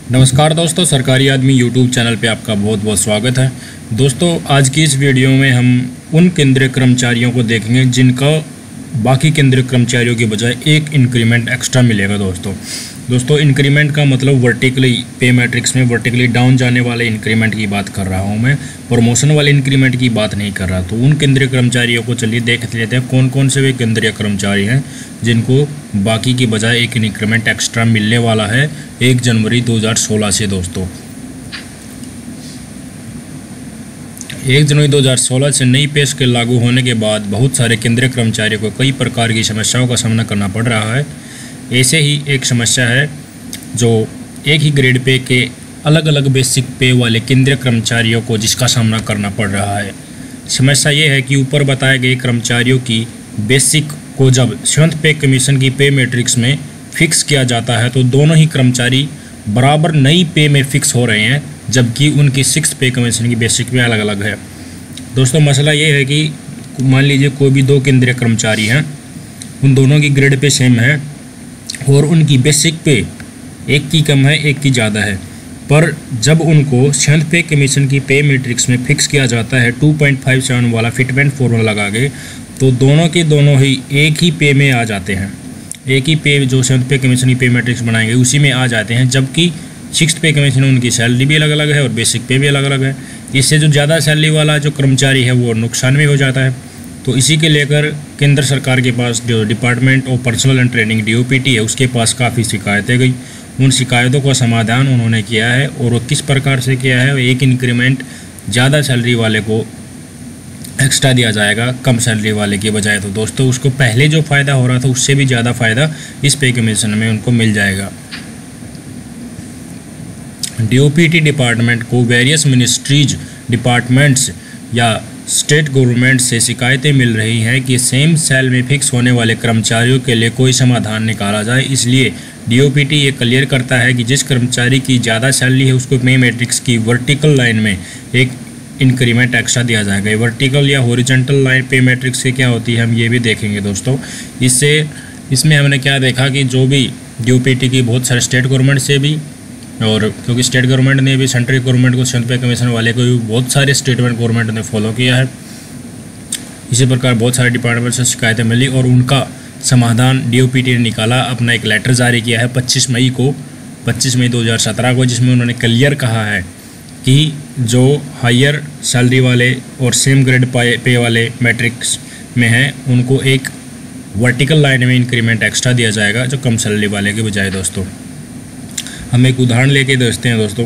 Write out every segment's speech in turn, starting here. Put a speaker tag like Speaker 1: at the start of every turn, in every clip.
Speaker 1: नमस्कार दोस्तों, सरकारी आदमी यूट्यूब चैनल पे आपका बहुत बहुत स्वागत है। दोस्तों, आज की इस वीडियो में हम उन केंद्रीय कर्मचारियों को देखेंगे जिनका बाकी केंद्रीय कर्मचारियों के बजाय एक इंक्रीमेंट एक्स्ट्रा मिलेगा। दोस्तों इंक्रीमेंट का मतलब वर्टिकली पे मैट्रिक्स में वर्टिकली डाउन जाने वाले इंक्रीमेंट की बात कर रहा हूं मैं, प्रमोशन वाले इंक्रीमेंट की बात नहीं कर रहा। तो उन केंद्रीय कर्मचारियों को चलिए देख लेते हैं कौन कौन से वे केंद्रीय कर्मचारी हैं जिनको बाकी की बजाय एक इंक्रीमेंट एक्स्ट्रा मिलने वाला है 1 जनवरी 2016 से। दोस्तों 1 जनवरी 2016 से नई पे स्केल लागू होने के बाद बहुत सारे केंद्रीय कर्मचारियों को कई प्रकार की समस्याओं का सामना करना पड़ रहा है। ऐसे ही एक समस्या है जो एक ही ग्रेड पे के अलग अलग बेसिक पे वाले केंद्रीय कर्मचारियों को जिसका सामना करना पड़ रहा है। समस्या ये है कि ऊपर बताए गए कर्मचारियों की बेसिक को जब 7th पे कमीशन की पे मैट्रिक्स में फिक्स किया जाता है तो दोनों ही कर्मचारी बराबर नई पे में फिक्स हो रहे हैं, जबकि उनकी 6th पे कमीशन की बेसिक में अलग अलग है। दोस्तों मसला ये है कि मान लीजिए कोई भी 2 केंद्रीय कर्मचारी हैं, उन दोनों की ग्रेड पे सेम है और उनकी बेसिक पे एक की कम है एक की ज़्यादा है, पर जब उनको 7th पे कमीशन की पे मैट्रिक्स में फिक्स किया जाता है 2.57 वाला फिटमेंट फॉर्मूला लगा के, तो दोनों के दोनों ही एक ही पे में आ जाते हैं। एक ही पे जो 7th पे कमीशन की पे मैट्रिक्स बनाएंगे उसी में आ जाते हैं, जबकि 6th पे कमीशन उनकी सैलरी भी अलग अलग है और बेसिक पे भी अलग अलग है। इससे जो ज़्यादा सैलरी वाला जो कर्मचारी है वो नुकसान में हो जाता है। तो इसी के लेकर केंद्र सरकार के पास जो department of personal and training DOPT है उसके पास काफ़ी शिकायतें गई। उन शिकायतों का समाधान उन्होंने किया है और वो किस प्रकार से किया है, एक इंक्रीमेंट ज़्यादा सैलरी वाले को एक्स्ट्रा दिया जाएगा कम सैलरी वाले के बजाय। तो दोस्तों उसको पहले जो फ़ायदा हो रहा था उससे भी ज़्यादा फ़ायदा इस पे कमीशन में उनको मिल जाएगा। DOPT डिपार्टमेंट को वेरियस मिनिस्ट्रीज डिपार्टमेंट्स या स्टेट गवर्नमेंट से शिकायतें मिल रही हैं कि सेम सेल में फिक्स होने वाले कर्मचारियों के लिए कोई समाधान निकाला जाए। इसलिए DOPT ये क्लियर करता है कि जिस कर्मचारी की ज़्यादा सैलरी है उसको पे मैट्रिक्स की वर्टिकल लाइन में एक इंक्रीमेंट एक्स्ट्रा दिया जाएगा। वर्टिकल या हॉरिजॉन्टल लाइन पे मैट्रिक्स से क्या होती है हम ये भी देखेंगे। दोस्तों इसमें हमने क्या देखा कि जो भी DOPT की बहुत सारे स्टेट गवर्नमेंट से भी, और क्योंकि स्टेट गवर्नमेंट ने भी सेंट्रल गवर्नमेंट को 7th पे कमीशन वाले को भी बहुत सारे स्टेट गवर्नमेंट ने फॉलो किया है। इसी प्रकार बहुत सारे डिपार्टमेंट से शिकायतें मिली और उनका समाधान DOPT ने निकाला, अपना एक लेटर जारी किया है 25 मई 2017 को, जिसमें उन्होंने क्लियर कहा है कि जो हायर सैलरी वाले और सेम ग्रेड पे वाले मैट्रिक्स में हैं उनको एक वर्टिकल लाइन में इंक्रीमेंट एक्स्ट्रा दिया जाएगा जो कम सैलरी वाले के बजाय। दोस्तों हम एक उदाहरण लेके देखते हैं। दोस्तों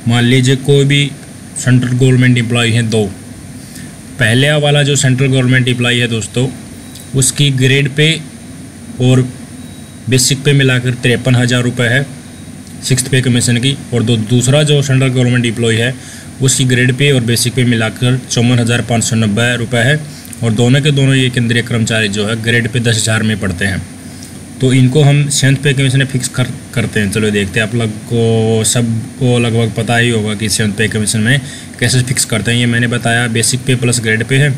Speaker 1: मान लीजिए कोई भी सेंट्रल गवर्नमेंट एम्प्लॉय हैं 2। पहले वाला जो सेंट्रल गवर्नमेंट एम्प्लॉय है दोस्तों उसकी ग्रेड पे और बेसिक पे मिलाकर 53,000 रुपये है 6th पे कमीशन की, और दूसरा जो सेंट्रल गवर्नमेंट एम्प्लॉय है उसकी ग्रेड पे और बेसिक पे मिलाकर 54,590 रुपये है, और दोनों के दोनों ये केंद्रीय कर्मचारी जो है ग्रेड पे 10,000 में पढ़ते हैं। तो इनको हम 7th पे कमीशन में फिक्स करते हैं। चलो देखते हैं, आप लोग को सबको लगभग पता ही होगा कि 7th पे कमीशन में कैसे फिक्स करते हैं। ये मैंने बताया बेसिक पे प्लस ग्रेड पे है।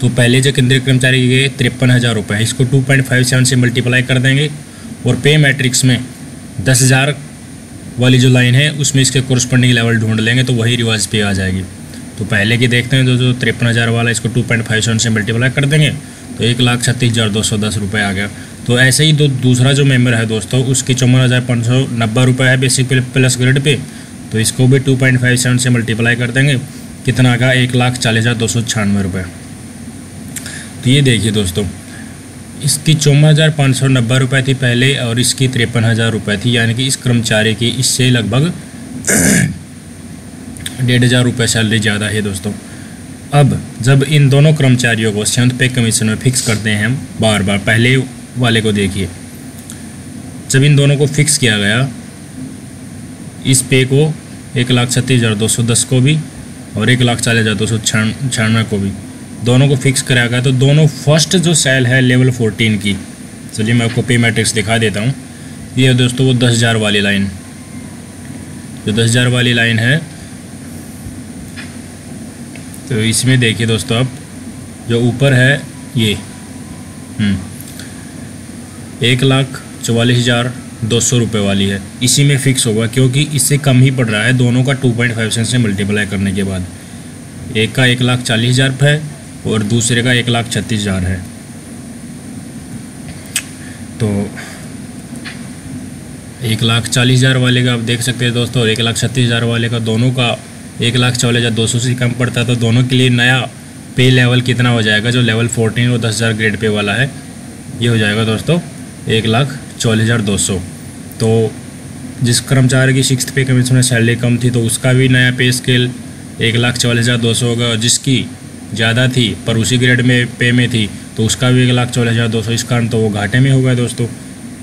Speaker 1: तो पहले जो केंद्रीय कर्मचारी के 53,000 रुपये है इसको 2.57 से मल्टीप्लाई कर देंगे और पे मैट्रिक्स में 10,000 वाली जो लाइन है उसमें इसके कोरस्पॉन्डिंग लेवल ढूंढ लेंगे तो वही रिवाइज पे आ जाएगी। तो पहले की देखते हैं जो 53,000 वाला इसको 2.57 से मल्टीप्लाई कर देंगे तो 1,36,210 रुपये आ गया। तो ऐसे ही दूसरा जो मेंबर है दोस्तों उसकी 54,590 रुपये है बेसिक प्लस ग्रेड पे, तो इसको भी 2.57 से मल्टीप्लाई कर देंगे, कितना का 1,40,296 रुपये। तो ये देखिए दोस्तों इसकी 54,590 रुपये थी पहले और इसकी 53,000 रुपये थी, यानी कि इस कर्मचारी की इससे लगभग 1,500 रुपये सैलरी ज़्यादा है। दोस्तों अब जब इन दोनों कर्मचारियों को 7th पे कमीशन में फिक्स करते हैं हम बार बार, पहले वाले को देखिए जब इन दोनों को फिक्स किया गया इस पे को 1,36,210 को भी और 1,40,296 को भी दोनों को फिक्स कराया गया। तो दोनों फर्स्ट जो सेल है लेवल 14 की, चलिए मैं आपको पे मैट्रिक्स दिखा देता हूँ। ये है दोस्तों वो 10,000 वाली लाइन, जो 10,000 वाली लाइन है। तो इसमें देखिए दोस्तों अब जो ऊपर है ये 1,44,000 200 रुपये वाली है, इसी में फ़िक्स होगा क्योंकि इससे कम ही पड़ रहा है दोनों का 2.5 सेंट से मल्टीप्लाई करने के बाद। एक का 1,40,000 है और दूसरे का 1,36,000 है। तो 1,40,000 वाले का आप देख सकते हैं दोस्तों और 1,36,000 वाले का, दोनों का 1,40,200 से कम पड़ता है। तो दोनों के लिए नया पे लेवल कितना हो जाएगा, जो लेवल 14 और 10,000 ग्रेड पे वाला है, ये हो जाएगा दोस्तों 1,40,200। तो जिस कर्मचारी की 6th पे कमीशन में सैलरी कम थी तो उसका भी नया पे स्केल 1,40,200 होगा, और जिसकी ज़्यादा थी पर उसी ग्रेड में पे में थी तो उसका भी 1,40,200। इस कारण तो वो घाटे में होगा दोस्तों,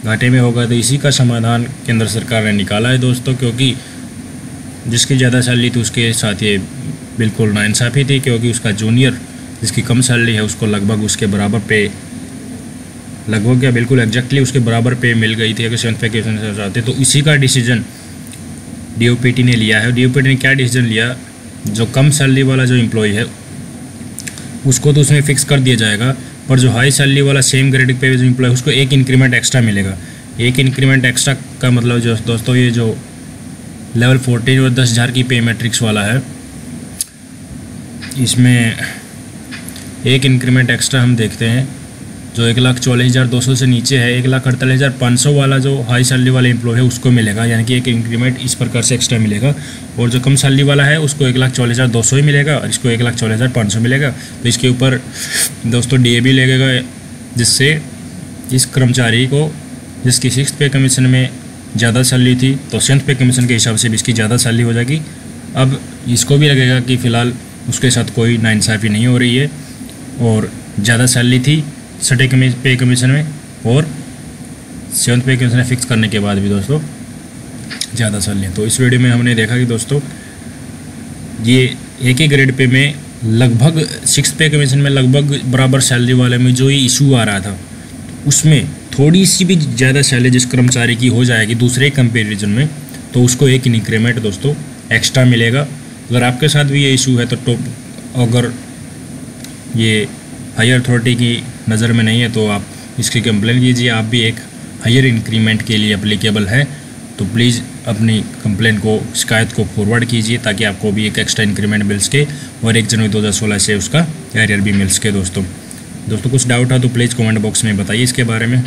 Speaker 1: घाटे में होगा। तो इसी का समाधान केंद्र सरकार ने निकाला है दोस्तों, क्योंकि जिसकी ज़्यादा सैलरी थी उसके साथ ये बिल्कुल नाइंसाफ़ी थी, क्योंकि उसका जूनियर जिसकी कम सैलरी है उसको लगभग उसके बराबर पे, लगभग क्या बिल्कुल एग्जैक्टली उसके बराबर पे मिल गई थी अगर 7th पे कमीशन से जाते। तो इसी का डिसीजन DOPT ने लिया है। DOPT ने क्या डिसीजन लिया, जो कम सैलरी वाला जो एम्प्लॉय है उसको तो उसमें फ़िक्स कर दिया जाएगा, पर जो हाई सैलरी वाला सेम ग्रेड पे जो एम्प्लॉय उसको एक इंक्रीमेंट एक्स्ट्रा मिलेगा। एक इंक्रीमेंट एक्स्ट्रा का मतलब जो दोस्तों ये जो लेवल 14 और 10,000 की पे मैट्रिक्स वाला है, इसमें एक इंक्रीमेंट एक्स्ट्रा हम देखते हैं जो 1,40,200 से नीचे है। 1,48,500 वाला जो हाई सैलरी वाला एम्प्लॉय है उसको मिलेगा, यानी कि एक इंक्रीमेंट इस प्रकार से एक्स्ट्रा मिलेगा। और जो कम सैलरी वाला है उसको 1,40,200 ही मिलेगा और इसको 1,40,500 मिलेगा। तो इसके ऊपर दोस्तों DA भी लगेगा, जिससे इस कर्मचारी को जिसकी 6th पे कमीशन में ज़्यादा सैलरी थी तो 7th पे कमीशन के हिसाब से भी इसकी ज़्यादा सैलरी हो जाएगी। अब इसको भी लगेगा कि फ़िलहाल उसके साथ कोई नाइंसाफ़ी नहीं हो रही है और ज़्यादा सैलरी थी 6th पे कमीशन में और 7th पे कमीशन फिक्स करने के बाद भी दोस्तों ज़्यादा सैलरी। तो इस वीडियो में हमने देखा कि दोस्तों ये एक ही ग्रेड पे में लगभग 6th पे कमीशन में लगभग बराबर सैलरी वाले में जो ये इशू आ रहा था उसमें थोड़ी सी भी ज़्यादा सैलरी जिस कर्मचारी की हो जाएगी दूसरे कंपेरिजन में तो उसको एक इंक्रीमेंट दोस्तों एक्स्ट्रा मिलेगा। अगर आपके साथ भी ये इशू है तो अगर ये हायर अथॉरिटी की नज़र में नहीं है तो आप इसकी कंप्लेन कीजिए। आप भी एक हायर इंक्रीमेंट के लिए एप्लीकेबल है तो प्लीज़ अपनी कंप्लेन को, शिकायत को फॉरवर्ड कीजिए ताकि आपको भी एक एक्स्ट्रा इंक्रीमेंट मिल सके और 1 जनवरी 2016 से उसका एरियर भी मिल सके। दोस्तों कुछ डाउट है तो प्लीज़ कमेंट बॉक्स में बताइए इसके बारे में।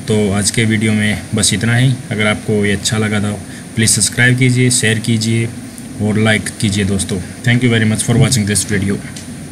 Speaker 1: तो आज के वीडियो में बस इतना ही। अगर आपको ये अच्छा लगा था प्लीज़ सब्सक्राइब कीजिए, शेयर कीजिए और लाइक कीजिए दोस्तों। Thank you very much for watching this video.